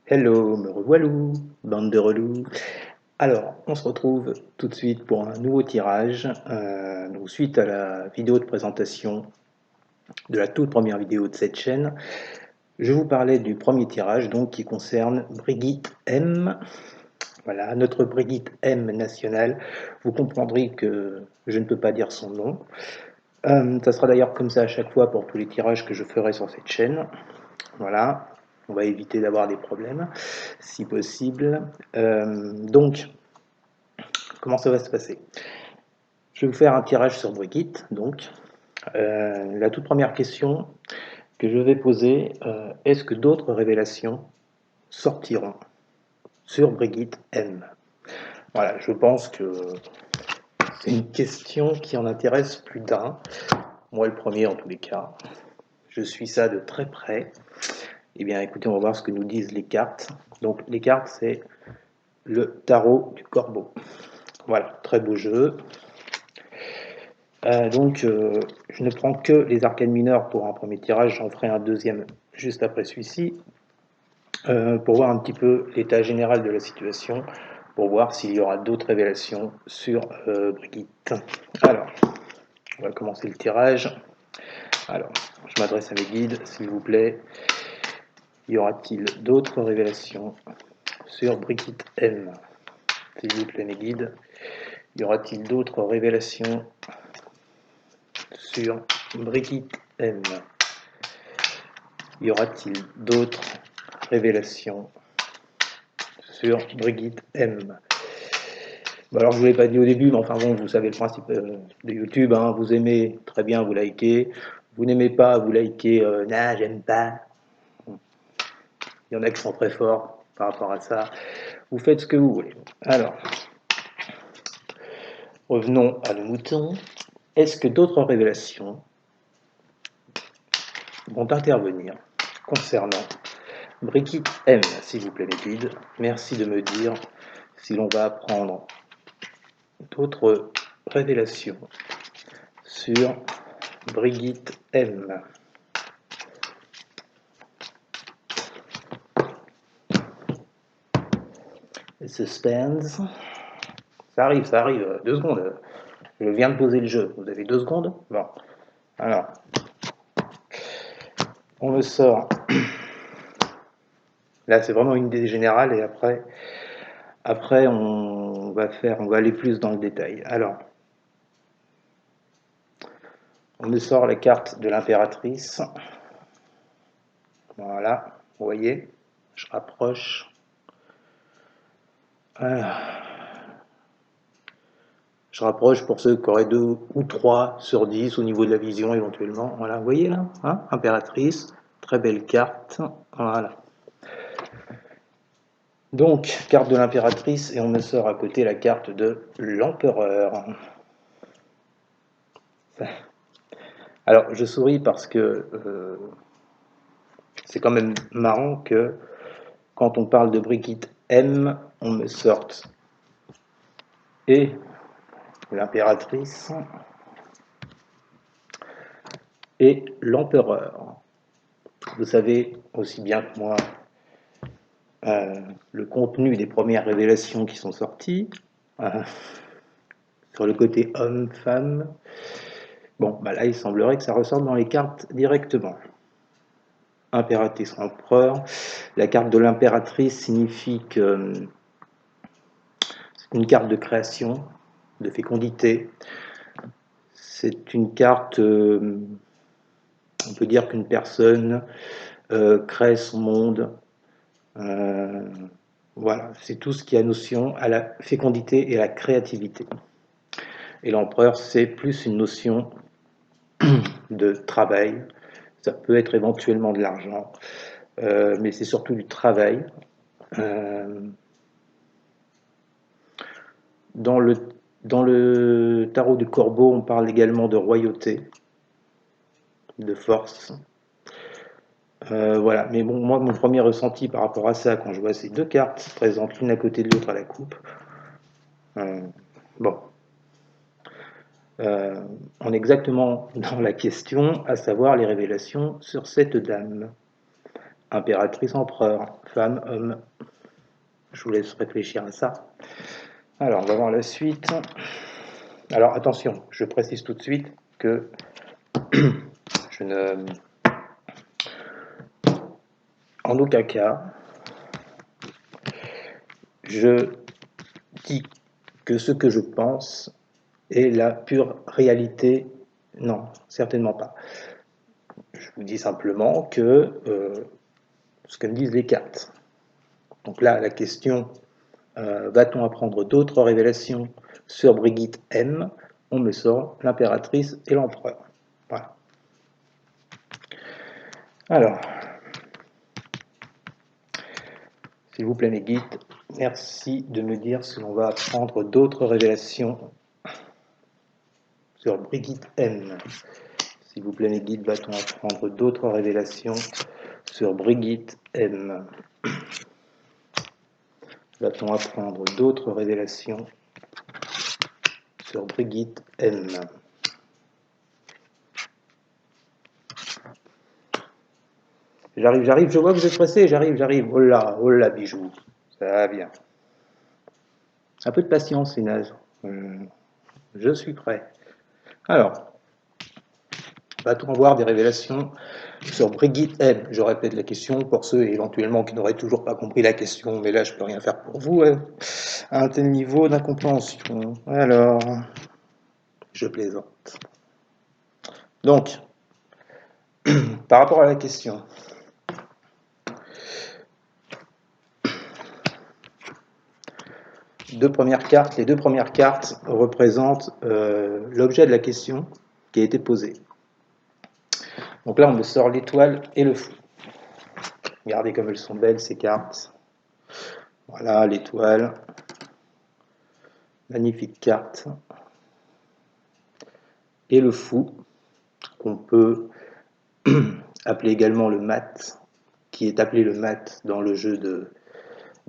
Hello, me revoilou, bande de relous. Alors, on se retrouve tout de suite pour un nouveau tirage. Donc, suite à la vidéo de présentation de la toute première vidéo de cette chaîne, je vous parlais du premier tirage donc qui concerne Brigitte M. Voilà, notre Brigitte M nationale. Vous comprendrez que je ne peux pas dire son nom. Ça sera d'ailleurs comme ça à chaque fois pour tous les tirages que je ferai sur cette chaîne. Voilà, on va éviter d'avoir des problèmes, si possible. Donc, comment ça va se passer? Je vais vous faire un tirage sur Brigitte. Donc, la toute première question que je vais poser, est-ce que d'autres révélations sortiront sur Brigitte M? Voilà, je pense que c'est une question qui en intéresse plus d'un. Moi, le premier en tous les cas. Je suis ça de très près. Eh bien, écoutez, on va voir ce que nous disent les cartes. Donc, les cartes, c'est le tarot du corbeau. Voilà, très beau jeu. Je ne prends que les arcanes mineures pour un premier tirage, j'en ferai un deuxième juste après celui-ci, pour voir un petit peu l'état général de la situation, pour voir s'il y aura d'autres révélations sur Brigitte. Alors, on va commencer le tirage. Alors, je m'adresse à mes guides, s'il vous plaît. Y aura-t-il d'autres révélations sur Brigitte M? S'il vous plaît, mes guides. Y aura-t-il d'autres révélations sur Brigitte M? Y aura-t-il d'autres révélations sur Brigitte M? Bon, alors je ne vous l'ai pas dit au début, mais enfin bon, vous savez le principe de YouTube, hein, vous aimez, très bien, vous likez. Vous n'aimez pas, vous likez, nah, j'aime pas. Il y en a qui sont très forts par rapport à ça. Vous faites ce que vous voulez. Alors, revenons à nos moutons. Est-ce que d'autres révélations vont intervenir concernant Brigitte M, s'il vous plaît, mes guides? Merci de me dire si l'on va apprendre d'autres révélations sur Brigitte M. Suspense. Ça arrive, 2 secondes. Je viens de poser le jeu. Vous avez 2 secondes? Bon. Alors, on me sort. Là, c'est vraiment une idée générale et après on va aller plus dans le détail. Alors, on me sort la carte de l'impératrice. Voilà, vous voyez, je rapproche. Alors, je rapproche pour ceux qui auraient 2 ou 3 sur 10 au niveau de la vision éventuellement. Voilà, vous voyez là, hein, impératrice, très belle carte. Voilà. Donc, carte de l'impératrice, et on me sort à côté la carte de l'empereur. Alors, je souris parce que c'est quand même marrant que quand on parle de Brigitte M, on me sorte et l'impératrice et l'empereur. Vous savez aussi bien que moi le contenu des premières révélations qui sont sorties sur le côté homme-femme. Bon, bah là, il semblerait que ça ressorte dans les cartes directement. Impératrice, empereur. La carte de l'impératrice signifie que c'est une carte de création, de fécondité. C'est une carte, on peut dire qu'une personne crée son monde. Voilà, c'est tout ce qui a notion à la fécondité et à la créativité. Et l'empereur, c'est plus une notion de travail. Ça peut être éventuellement de l'argent, mais c'est surtout du travail. Dans le tarot du corbeau, on parle également de royauté, de force. Voilà, mais bon, moi, mon premier ressenti par rapport à ça, quand je vois ces 2 cartes présentes l'une à côté de l'autre à la coupe, bon, on est exactement dans la question, à savoir les révélations sur cette dame. impératrice, empereur, femme, homme. Je vous laisse réfléchir à ça. Alors, on va voir la suite. Alors, attention, je précise tout de suite que je ne... En aucun cas, je dis que ce que je pense est la pure réalité. Non, certainement pas. Je vous dis simplement que ce que me disent les cartes. Donc là, la question, va-t-on apprendre d'autres révélations sur Brigitte M? On me sort l'impératrice et l'empereur. Voilà. Alors, s'il vous plaît mes guides, merci de me dire si l'on va apprendre d'autres révélations sur Brigitte M. S'il vous plaît mes guides, va-t-on apprendre d'autres révélations sur Brigitte M? Va-t-on apprendre d'autres révélations sur Brigitte M? J'arrive, je vois que vous êtes pressé, j'arrive. Oh là, bijou, ça va bien. Un peu de patience, Inaz. Je suis prêt. Alors, va-t-on avoir des révélations sur Brigitte M? Je répète la question pour ceux éventuellement qui n'auraient toujours pas compris la question, mais là je peux rien faire pour vous, à un tel niveau d'incompréhension. Alors, je plaisante. Donc, par rapport à la question, les deux premières cartes représentent l'objet de la question qui a été posée. Donc là, on me sort l'étoile et le fou. Regardez comme elles sont belles ces cartes. Voilà l'étoile. Magnifique carte. Et le fou, qu'on peut appeler également le mat, qui est appelé le mat dans le jeu de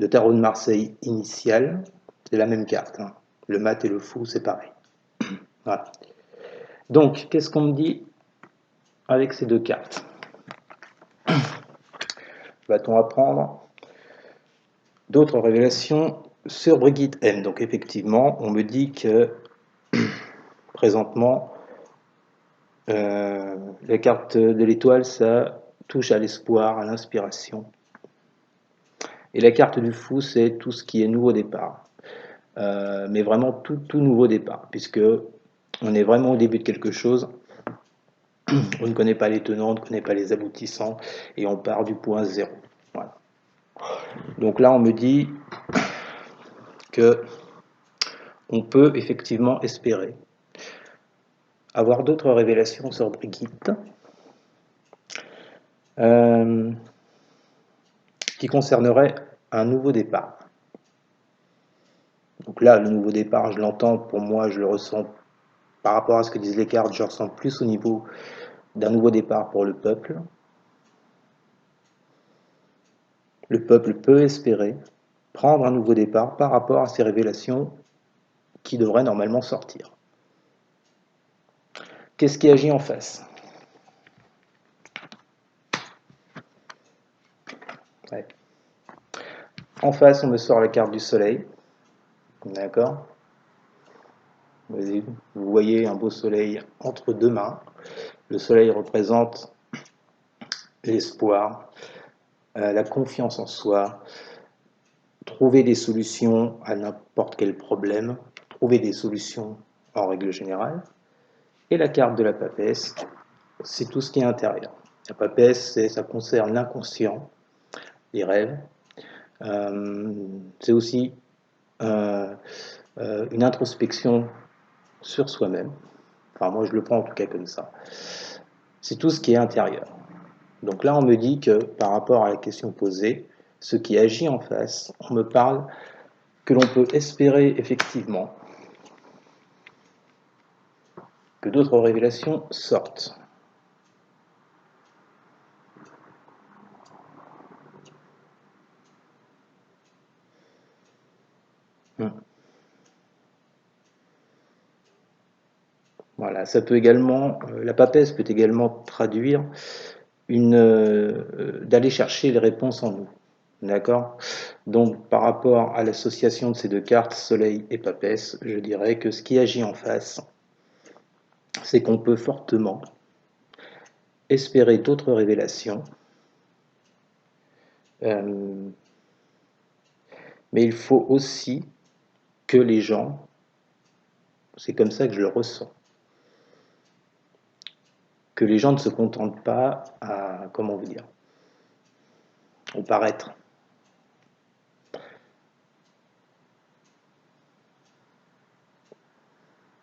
tarot de Marseille initial. C'est la même carte. Hein. Le mat et le fou, c'est pareil. Voilà. Donc, qu'est-ce qu'on me dit avec ces deux cartes? Va-t-on apprendre d'autres révélations sur Brigitte M? Donc effectivement, on me dit que présentement, la carte de l'étoile, ça touche à l'espoir, à l'inspiration. Et la carte du fou, c'est tout ce qui est nouveau départ. Mais vraiment tout nouveau départ, puisque on est vraiment au début de quelque chose. On ne connaît pas les tenants, on ne connaît pas les aboutissants, et on part du point zéro. Voilà. Donc là, on me dit que on peut effectivement espérer avoir d'autres révélations sur Brigitte qui concerneraient un nouveau départ. Donc là, le nouveau départ, je l'entends, pour moi, je le ressens par rapport à ce que disent les cartes, je ressens plus au niveau d'un nouveau départ pour le peuple. Le peuple peut espérer prendre un nouveau départ par rapport à ces révélations qui devraient normalement sortir. Qu'est-ce qui agit en face? Ouais. En face, on me sort la carte du soleil. D'accord? Vous voyez un beau soleil entre deux mains. Le soleil représente l'espoir, la confiance en soi, trouver des solutions à n'importe quel problème, trouver des solutions en règle générale. Et la carte de la papesse, c'est tout ce qui est intérieur. La papesse, ça concerne l'inconscient, les rêves. C'est aussi une introspection sur soi-même. Enfin, moi, je le prends en tout cas comme ça. C'est tout ce qui est intérieur. Donc là, on me dit que par rapport à la question posée, ce qui agit en face, on me parle que l'on peut espérer effectivement que d'autres révélations sortent. Voilà, ça peut également, la papesse peut également traduire d'aller chercher les réponses en nous. D'accord? Donc, par rapport à l'association de ces deux cartes, Soleil et Papesse, je dirais que ce qui agit en face, c'est qu'on peut fortement espérer d'autres révélations, mais il faut aussi que les gens, c'est comme ça que je le ressens, que les gens ne se contentent pas à, comment vous dire, au paraître.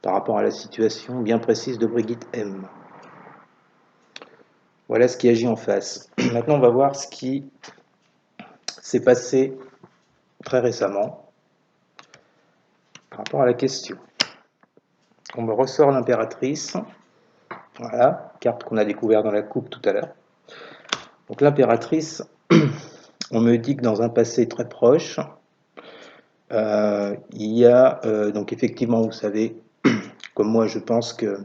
Par rapport à la situation bien précise de Brigitte M. Voilà ce qui agit en face. Maintenant, on va voir ce qui s'est passé très récemment par rapport à la question. On me ressort l'impératrice. Voilà, carte qu'on a découvert dans la coupe tout à l'heure. Donc l'impératrice, on me dit que dans un passé très proche, il y a, donc effectivement, vous savez, comme moi je pense que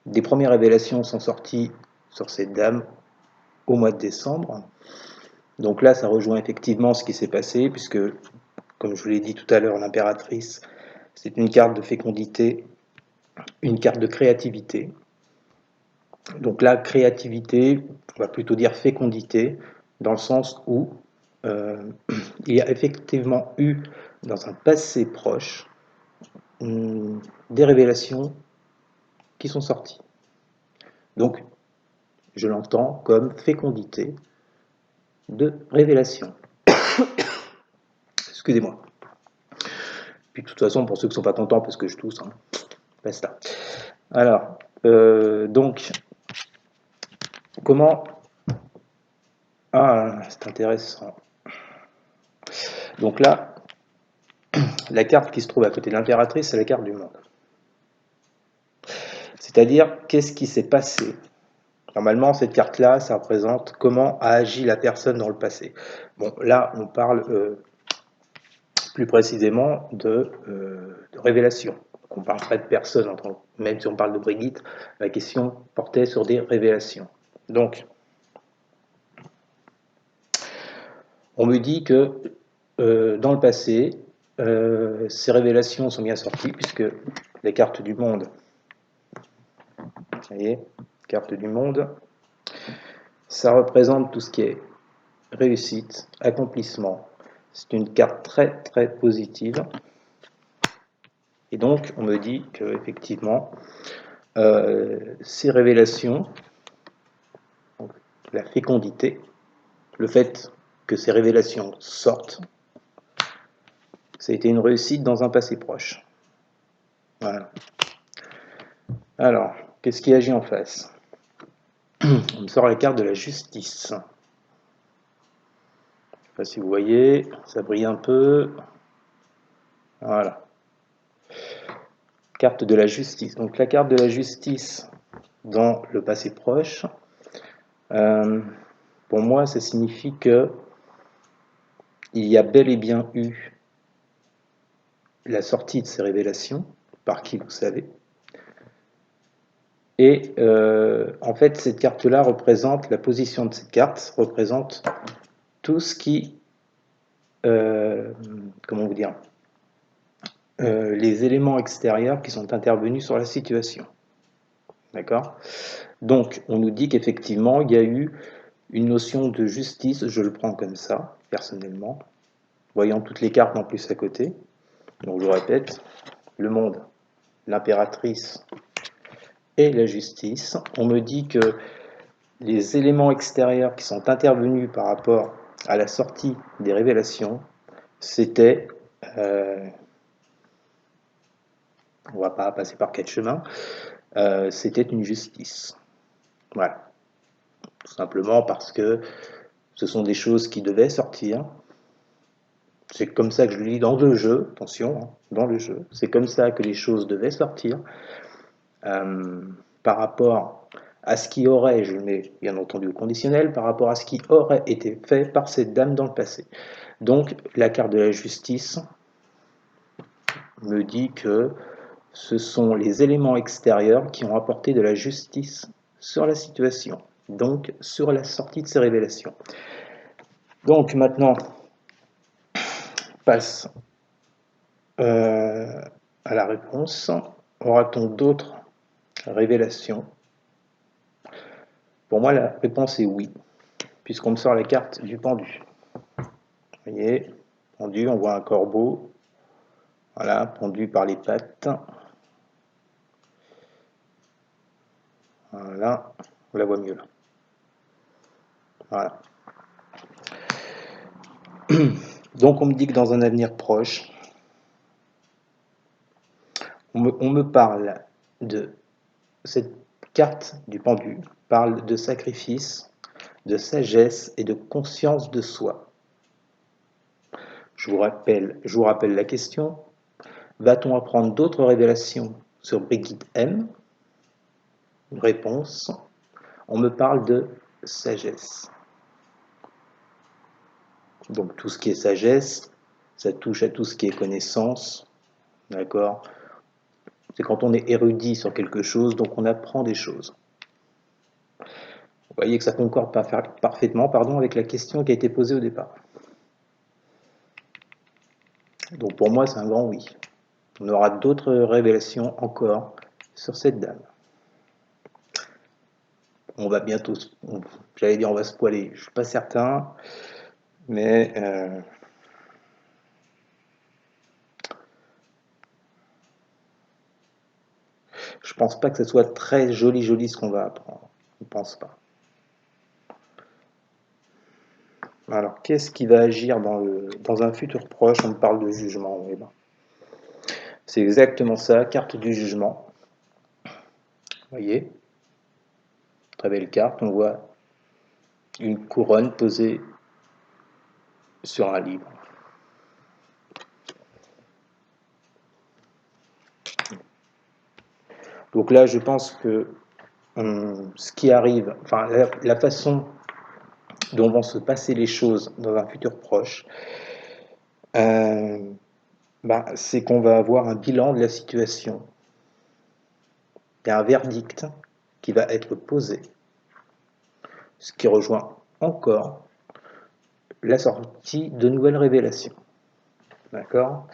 des premières révélations sont sorties sur cette dame au mois de décembre. Donc là, ça rejoint effectivement ce qui s'est passé, puisque, comme je vous l'ai dit tout à l'heure, l'impératrice, c'est une carte de fécondité, une carte de créativité. Donc la créativité, on va plutôt dire fécondité, dans le sens où il y a effectivement eu, dans un passé proche, des révélations qui sont sorties. Donc, je l'entends comme fécondité de révélation. Excusez-moi. Puis de toute façon, pour ceux qui ne sont pas contents parce que je tousse, hein, basta. Alors, donc, comment... Ah, c'est intéressant. Donc là, la carte qui se trouve à côté de l'impératrice, c'est la carte du monde. C'est-à-dire, qu'est-ce qui s'est passé? Normalement, cette carte-là, ça représente comment a agi la personne dans le passé. Bon, là, on parle plus précisément de révélation. Donc, on ne parle pas de personne, même si on parle de Brigitte, la question portait sur des révélations. Donc, on me dit que dans le passé, ces révélations sont bien sorties, puisque les cartes du monde, vous voyez, carte du monde, ça représente tout ce qui est réussite, accomplissement. C'est une carte très très positive. Et donc, on me dit que effectivement, ces révélations, donc, la fécondité, le fait que ces révélations sortent, ça a été une réussite dans un passé proche. Voilà. Alors, qu'est-ce qui agit en face? On me sort la carte de la justice. Je ne sais pas si vous voyez, ça brille un peu. Voilà. Carte de la justice. Donc la carte de la justice dans le passé proche, pour moi, ça signifie que il y a bel et bien eu la sortie de ces révélations, par qui vous savez. Et en fait, cette carte-là représente, la position de cette carte représente tout ce qui, comment vous dire, les éléments extérieurs qui sont intervenus sur la situation. D'accord? Donc, on nous dit qu'effectivement, il y a eu une notion de justice, je le prends comme ça, personnellement, voyant toutes les cartes en plus à côté. Donc, je répète, le monde, l'impératrice et la justice. On me dit que les éléments extérieurs qui sont intervenus par rapport à la sortie des révélations, c'était, on ne va pas passer par quatre chemins, c'était une justice. Voilà. Tout simplement parce que ce sont des choses qui devaient sortir. C'est comme ça que je le lis dans le jeu, attention, hein, dans le jeu. C'est comme ça que les choses devaient sortir. Par rapport à ce qui aurait, je le mets bien entendu au conditionnel, par rapport à ce qui aurait été fait par cette dame dans le passé. Donc la carte de la justice me dit que ce sont les éléments extérieurs qui ont apporté de la justice sur la situation. donc sur la sortie de ces révélations. Donc maintenant, passe à la réponse. Aura-t-on d'autres révélations? Pour moi, la réponse est oui, puisqu'on me sort la carte du pendu. Vous voyez, pendu, on voit un corbeau, voilà, pendu par les pattes. Voilà, on la voit mieux là. Voilà. Donc on me dit que dans un avenir proche, on me parle de cette carte du pendu, parle de sacrifice, de sagesse et de conscience de soi. Je vous rappelle la question. Va-t-on apprendre d'autres révélations sur Brigitte M? Réponse. On me parle de sagesse. Donc tout ce qui est sagesse, ça touche à tout ce qui est connaissance. D'accord? C'est quand on est érudit sur quelque chose, donc on apprend des choses. Vous voyez que ça concorde parfaitement avec la question qui a été posée au départ. Donc pour moi, c'est un grand oui. On aura d'autres révélations encore sur cette dame. On va bientôt, j'allais dire on va se poiler, je ne suis pas certain, mais je pense pas que ce soit très joli ce qu'on va apprendre. Je ne pense pas. Alors, qu'est-ce qui va agir dans un futur proche? On me parle de jugement. Oui, ben. C'est exactement ça, carte du jugement. Vous voyez? Très belle carte, on voit une couronne posée sur un livre. Donc là, je pense que ce qui arrive, enfin la façon dont vont se passer les choses dans un futur proche, c'est qu'on va avoir un bilan de la situation. Il y a un verdict qui va être posé, ce qui rejoint encore la sortie de nouvelles révélations. D'accord?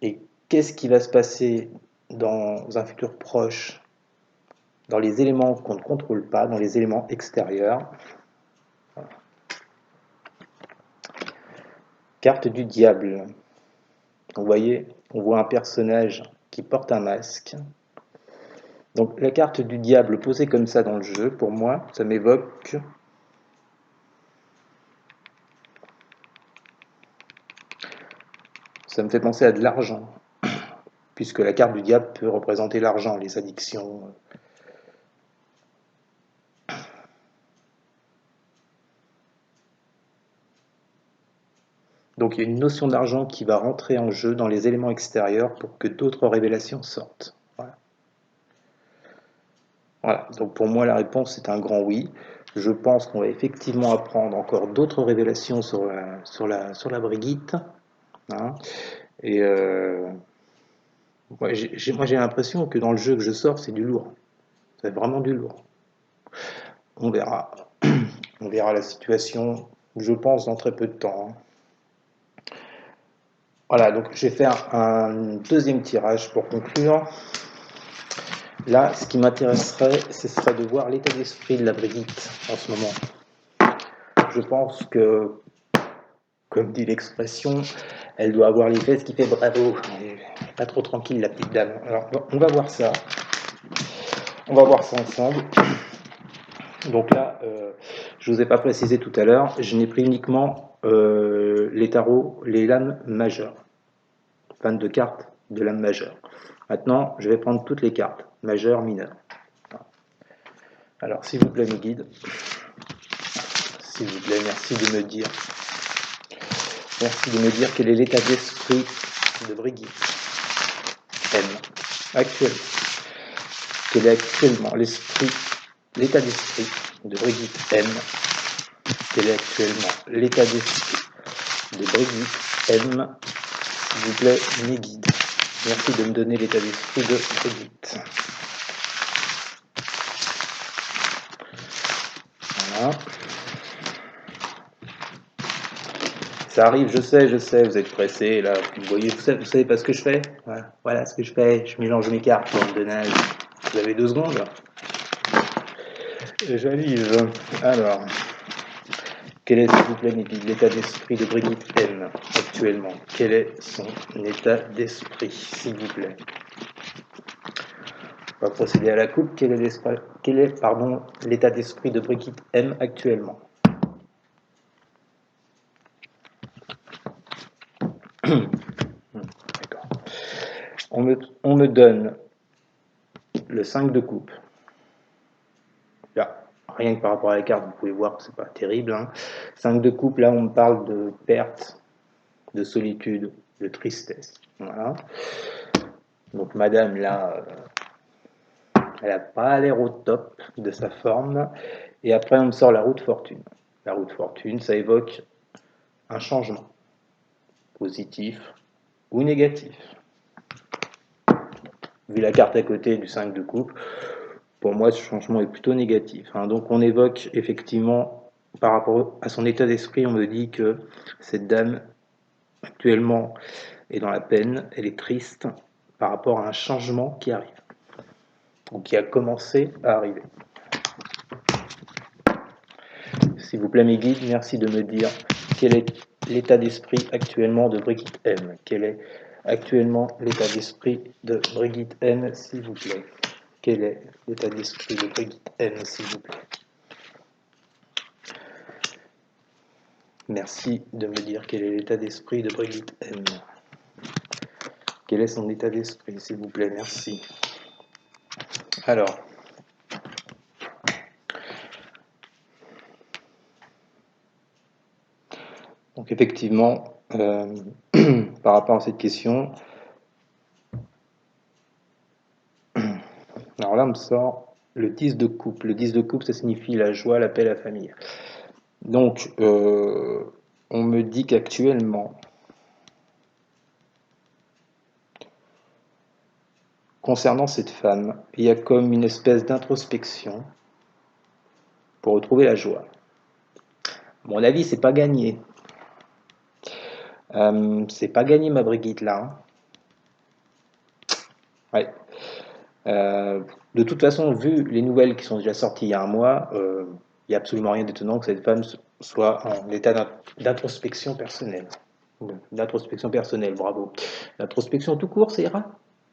Et qu'est-ce qui va se passer dans un futur proche, dans les éléments qu'on ne contrôle pas, dans les éléments extérieurs? Voilà. Carte du diable. Vous voyez, on voit un personnage qui porte un masque. Donc la carte du diable posée comme ça dans le jeu, pour moi, ça m'évoque ça me fait penser à de l'argent, puisque la carte du diable peut représenter l'argent, les addictions. Donc il y a une notion d'argent qui va rentrer en jeu dans les éléments extérieurs pour que d'autres révélations sortent. Voilà. Donc pour moi la réponse est un grand oui. Je pense qu'on va effectivement apprendre encore d'autres révélations sur la Brigitte. Hein. Et moi j'ai l'impression que dans le jeu que je sors, c'est du lourd. C'est vraiment du lourd. On verra. On verra la situation, je pense, dans très peu de temps. Voilà, donc je vais faire un deuxième tirage pour conclure. Là, ce qui m'intéresserait, ce serait de voir l'état d'esprit de la Brigitte en ce moment. Je pense que, comme dit l'expression, elle doit avoir les fesses qui fait bravo. Elle est pas trop tranquille, la petite dame. Alors, on va voir ça. On va voir ça ensemble. Donc là, je ne vous ai pas précisé tout à l'heure, je n'ai pris uniquement les tarots, les lames majeures. 22 cartes de lames majeures. Maintenant, je vais prendre toutes les cartes, majeures, mineures. Alors, s'il vous plaît, mes guides, s'il vous plaît, merci de me dire quel est l'état d'esprit de Brigitte M actuellement. Quel est actuellement l'état d'esprit de Brigitte M. Quel est actuellement l'état d'esprit de Brigitte M. S'il vous plaît, mes guides. Merci de me donner l'état d'esprit de Brigitte. Voilà. Ça arrive, je sais, vous êtes pressé, là, vous voyez, vous savez pas ce que je fais? Voilà ce que je fais, je mélange mes cartes, bande de naze. Vous avez 2 secondes? J'arrive. Alors, quel est, s'il vous plaît, l'état d'esprit de Brigitte M actuellement? Quel est son état d'esprit, s'il vous plaît? On va procéder à la coupe. Quel est l'état d'esprit de Brigitte M actuellement? D'accord. On me donne le 5 de coupe. Là, rien que par rapport à la carte, vous pouvez voir que c'est pas terrible. Hein. 5 de coupe, là, on me parle de perte, de solitude, de tristesse. Voilà. Donc, madame, là, elle n'a pas l'air au top de sa forme. Et après, on me sort la roue de fortune. La roue de fortune, ça évoque un changement, positif ou négatif. Vu la carte à côté du 5 de coupe, pour moi, ce changement est plutôt négatif. Hein. Donc, on évoque effectivement, par rapport à son état d'esprit, on me dit que cette dame, actuellement, est dans la peine, elle est triste par rapport à un changement qui arrive, ou qui a commencé à arriver. S'il vous plaît, mes guides, merci de me dire quel est l'état d'esprit actuellement de Brigitte M. Quel est actuellement l'état d'esprit de Brigitte M, s'il vous plaît? Quel est l'état d'esprit de Brigitte M, s'il vous plaît? Merci de me dire quel est l'état d'esprit de Brigitte M. Quel est son état d'esprit, s'il vous plaît? Merci. Alors, donc effectivement, par rapport à cette question, alors là, on me sort le 10 de coupe. Le 10 de coupe, ça signifie la joie, la paix, la famille. Donc, on me dit qu'actuellement, concernant cette femme, il y a comme une espèce d'introspection pour retrouver la joie. À mon avis, c'est pas gagné. C'est pas gagné, ma Brigitte, là. Hein. Ouais. De toute façon, vu les nouvelles qui sont déjà sorties il y a un mois, il n'y a absolument rien d'étonnant que cette femme soit en état d'introspection personnelle. D'introspection personnelle, bravo. L'introspection tout court, ça ira?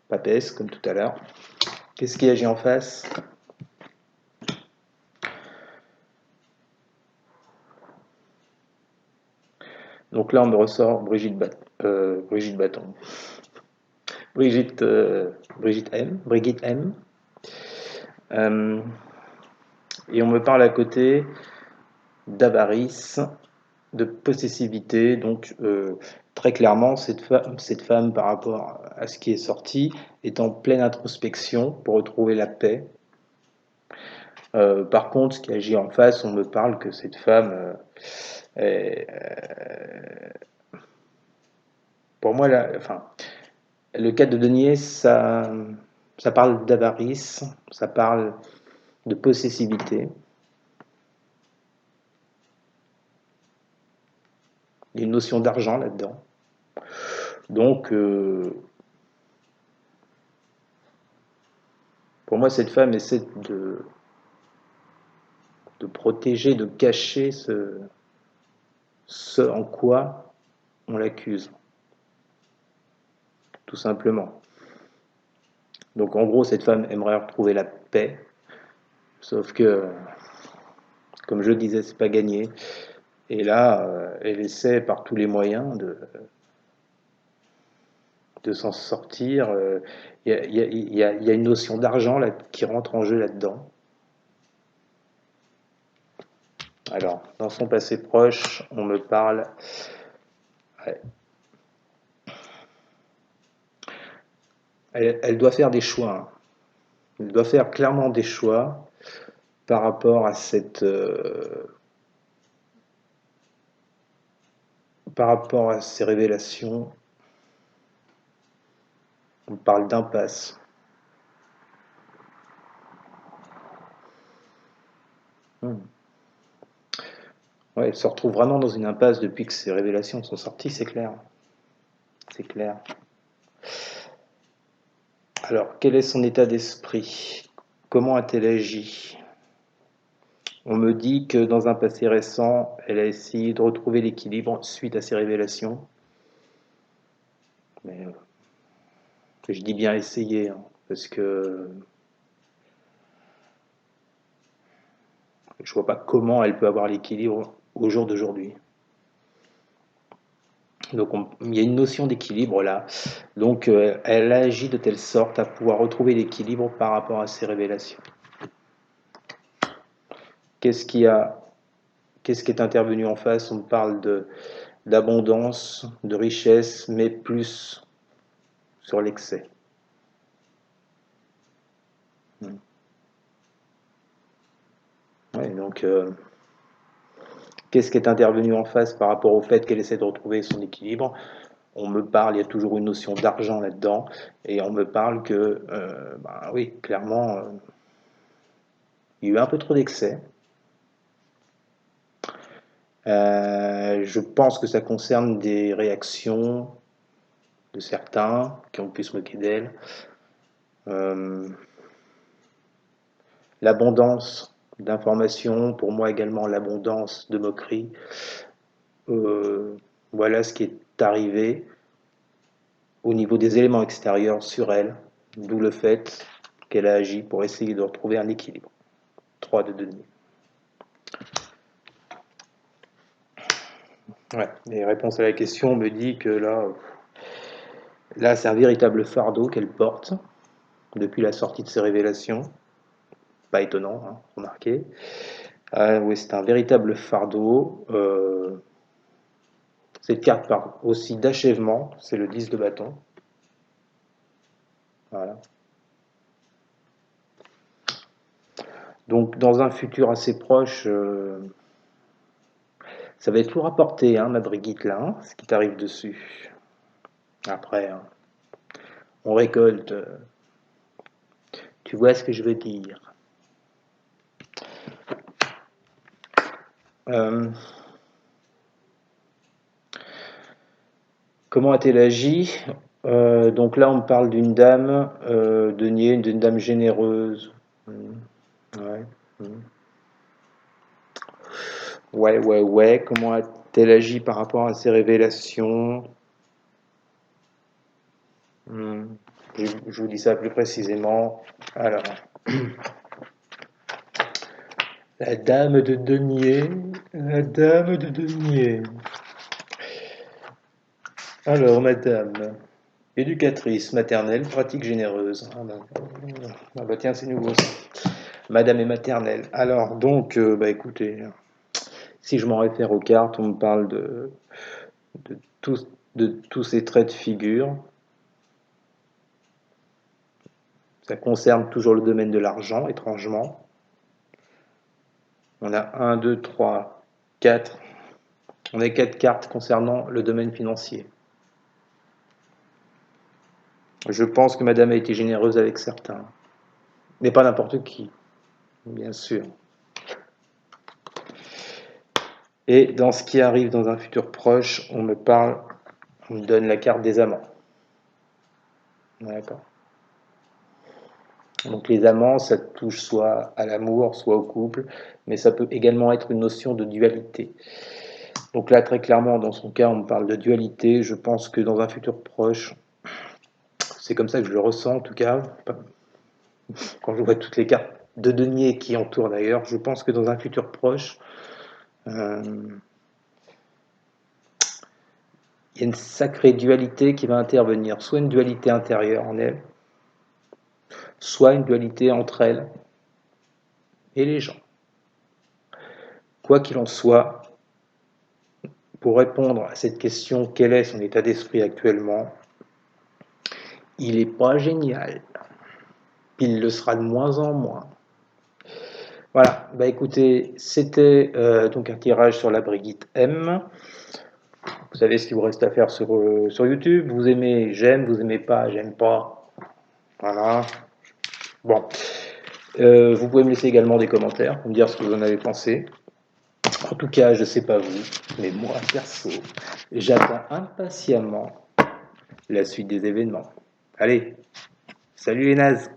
Papesse, comme tout à l'heure. Qu'est-ce qui agit en face? Donc là, on me ressort Brigitte Bâton. Brigitte M. Brigitte M. Et on me parle à côté d'avarice, de possessivité. Donc, très clairement, cette femme, par rapport à ce qui est sorti, est en pleine introspection pour retrouver la paix. Par contre, ce qui agit en face, on me parle que cette femme pour moi, le 4 de denier, ça parle d'avarice, ça parle de possessivité. Il y a une notion d'argent là-dedans. Donc, pour moi, cette femme essaie de protéger, de cacher ce en quoi on l'accuse. Tout simplement. Donc, en gros, cette femme aimerait retrouver la paix, sauf que, comme je disais, c'est pas gagné. Et là, elle essaie par tous les moyens de s'en sortir. Il y a une notion d'argent là, qui rentre en jeu là-dedans. Alors, dans son passé proche, on me parle... Ouais. Elle doit faire des choix. Hein. Elle doit faire clairement des choix par rapport à par rapport à ces révélations. On parle d'impasse. Ouais, elle se retrouve vraiment dans une impasse depuis que ces révélations sont sorties, c'est clair. C'est clair. Alors, quel est son état d'esprit? Comment a-t-elle agi? On me dit que dans un passé récent, elle a essayé de retrouver l'équilibre suite à ces révélations. Mais je dis bien essayer, hein, parce que je vois pas comment elle peut avoir l'équilibre au jour d'aujourd'hui. Donc il y a une notion d'équilibre là. Donc elle agit de telle sorte à pouvoir retrouver l'équilibre par rapport à ces révélations. Qu'est-ce qui est intervenu en face? On parle d'abondance, de richesse, mais plus sur l'excès. Ouais, donc qu'est-ce qui est intervenu en face par rapport au fait qu'elle essaie de retrouver son équilibre? On me parle, il y a toujours une notion d'argent là-dedans, et on me parle que, oui, clairement, il y a eu un peu trop d'excès. Je pense que ça concerne des réactions de certains qui ont pu se moquer d'elle. L'abondance d'informations, pour moi également l'abondance de moqueries. Voilà ce qui est arrivé au niveau des éléments extérieurs sur elle, d'où le fait qu'elle a agi pour essayer de retrouver un équilibre. 3 de denier. Ouais, les réponses à la question me dit que là c'est un véritable fardeau qu'elle porte depuis la sortie de ses révélations. Pas étonnant, hein, remarquez. Oui, c'est un véritable fardeau. Cette carte parle aussi d'achèvement, c'est le 10 de bâton. Voilà. Donc dans un futur assez proche, ça va être lourd à porter, hein, ma Brigitte là, hein, ce qui t'arrive dessus. Après, hein, on récolte. Tu vois ce que je veux dire. Comment a-t-elle agi? Donc là, on me parle d'une dame denier, d'une dame généreuse. Ouais. Ouais. Comment a-t-elle agi par rapport à ces révélations? Je vous dis ça plus précisément. Alors, la dame de denier. La dame de denier. Alors, madame, éducatrice maternelle, pratique généreuse. Ah bah tiens, c'est nouveau ça. Madame et maternelle. Alors, donc, écoutez, si je m'en réfère aux cartes, on me parle de tous ces traits de figure. Ça concerne toujours le domaine de l'argent, étrangement. On a 1, 2, 3, 4. On a 4 cartes concernant le domaine financier. Je pense que madame a été généreuse avec certains. Mais pas n'importe qui, bien sûr. Et dans ce qui arrive dans un futur proche, on me donne la carte des amants. D'accord. Donc les amants, ça touche soit à l'amour, soit au couple, mais ça peut également être une notion de dualité. Donc là, très clairement, dans son cas, on me parle de dualité. Je pense que dans un futur proche, c'est comme ça que je le ressens en tout cas, quand je vois toutes les cartes de denier qui entourent d'ailleurs, je pense que dans un futur proche, il y a une sacrée dualité qui va intervenir, soit une dualité intérieure en elle, soit une dualité entre elle et les gens. Quoi qu'il en soit, pour répondre à cette question, quel est son état d'esprit actuellement, il n'est pas génial. Il le sera de moins en moins. Voilà, écoutez, c'était donc un tirage sur la Brigitte M. Vous savez ce qu'il vous reste à faire sur YouTube. Vous aimez, j'aime, vous aimez pas, j'aime pas. Voilà. Bon. Vous pouvez me laisser également des commentaires pour me dire ce que vous en avez pensé. En tout cas, je sais pas vous, mais moi, perso, j'attends impatiemment la suite des événements. Allez, salut les nazes!